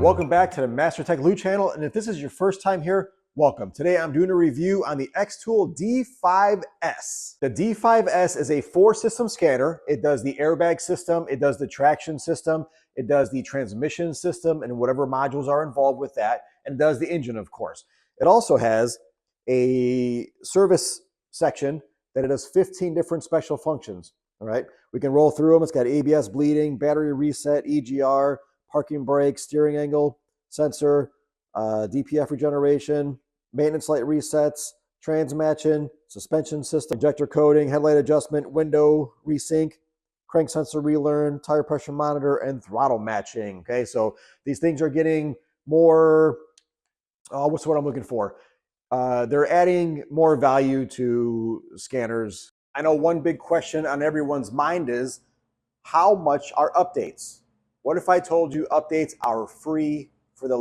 welcome back to the Master Tech Lou channel, and if this is your first time here, welcome. Today I'm doing a review on the Xtool D5S. The D5S is a 4-system scanner. It does the airbag system, it does the traction system, it does the transmission system and whatever modules are involved with that, and it does the engine, of course. It also has a service section that it does 15 different special functions. All right, we can roll through them. It's got ABS bleeding, battery reset, EGR, parking brake, steering angle sensor, DPF regeneration, maintenance light resets, trans matching, suspension system, injector coating, headlight adjustment, window resync, crank sensor relearn, tire pressure monitor, and throttle matching. Okay, so these things are getting more, what's what I'm looking for? They're adding more value to scanners. I know one big question on everyone's mind is, how much are updates? What if I told you updates are free for the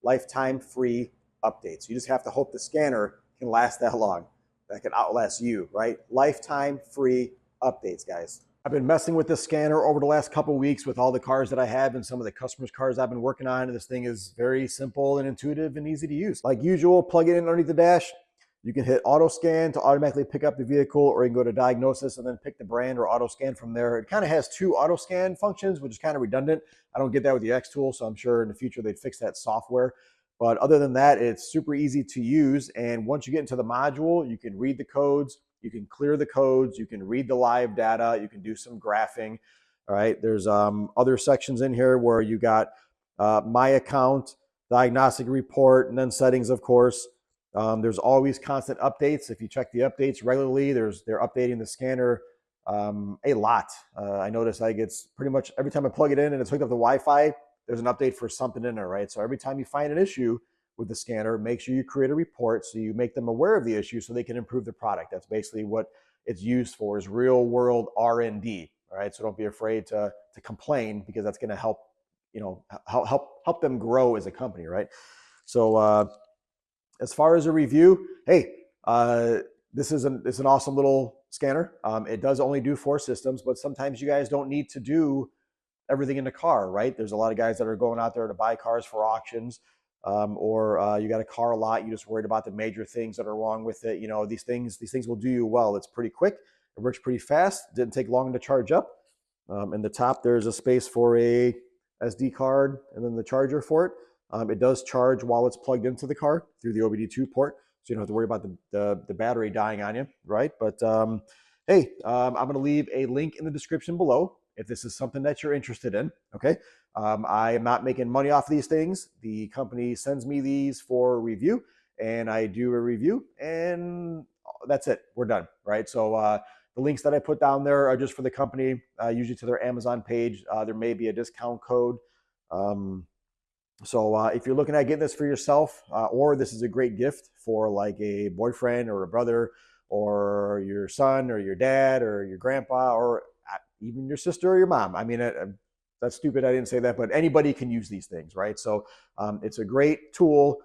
lifetime free updates? You just have to hope the scanner can last that long, that can outlast you, right? Lifetime free updates, guys. I've been messing with this scanner over the last couple of weeks with all the cars that I have and some of the customers' cars I've been working on. And this thing is very simple and intuitive and easy to use. Like usual, plug it in underneath the dash. You can hit auto scan to automatically pick up the vehicle, or you can go to diagnosis and then pick the brand or auto scan from there. It kind of has 2 auto scan functions, which is kind of redundant. I don't get that with the Xtool, so I'm sure in the future they'd fix that software. But other than that, it's super easy to use. And once you get into the module, you can read the codes, you can clear the codes, you can read the live data, you can do some graphing. All right, there's other sections in here where you got my account, diagnostic report, and then settings, of course. There's always constant updates. If you check the updates regularly, they're updating the scanner a lot. I notice I get pretty much every time I plug it in and it's hooked up to Wi-Fi, there's an update for something in there, right? So every time you find an issue with the scanner, make sure you create a report so you make them aware of the issue so they can improve the product. That's basically what it's used for, is real world R&D. All right, so don't be afraid to complain, because that's going to help, help them grow as a company, right? So as far as a review, hey, this is an awesome little scanner. It does only do 4 systems, but sometimes you guys don't need to do everything in the car, right? There's a lot of guys that are going out there to buy cars for auctions, or you got a car lot, you just worried about the major things that are wrong with it. These things will do you well. It's pretty quick. It works pretty fast. Didn't take long to charge up. In the top, there's a space for a SD card and then the charger for it. It does charge while it's plugged into the car through the OBD2 port, so you don't have to worry about the battery dying on you, right? But hey, I'm going to leave a link in the description below if this is something that you're interested in, okay? I am not making money off these things. The company sends me these for review, and I do a review, and that's it. We're done, right? So the links that I put down there are just for the company, usually to their Amazon page. There may be a discount code. So if you're looking at getting this for yourself, or this is a great gift for like a boyfriend or a brother or your son or your dad or your grandpa or even your sister or your mom. I mean, that's stupid. I didn't say that, but anybody can use these things, right? So it's a great tool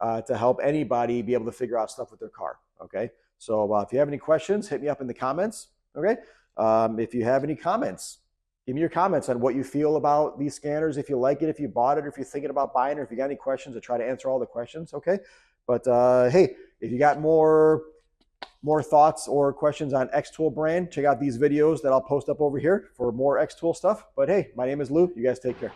to help anybody be able to figure out stuff with their car, okay? So if you have any questions, hit me up in the comments, okay? If you have any comments, give me your comments on what you feel about these scanners, if you like it, if you bought it, or if you're thinking about buying it, or if you got any questions, I try to answer all the questions, okay? But hey, if you got more thoughts or questions on Xtool brand, check out these videos that I'll post up over here for more Xtool stuff. But hey, my name is Lou. You guys take care.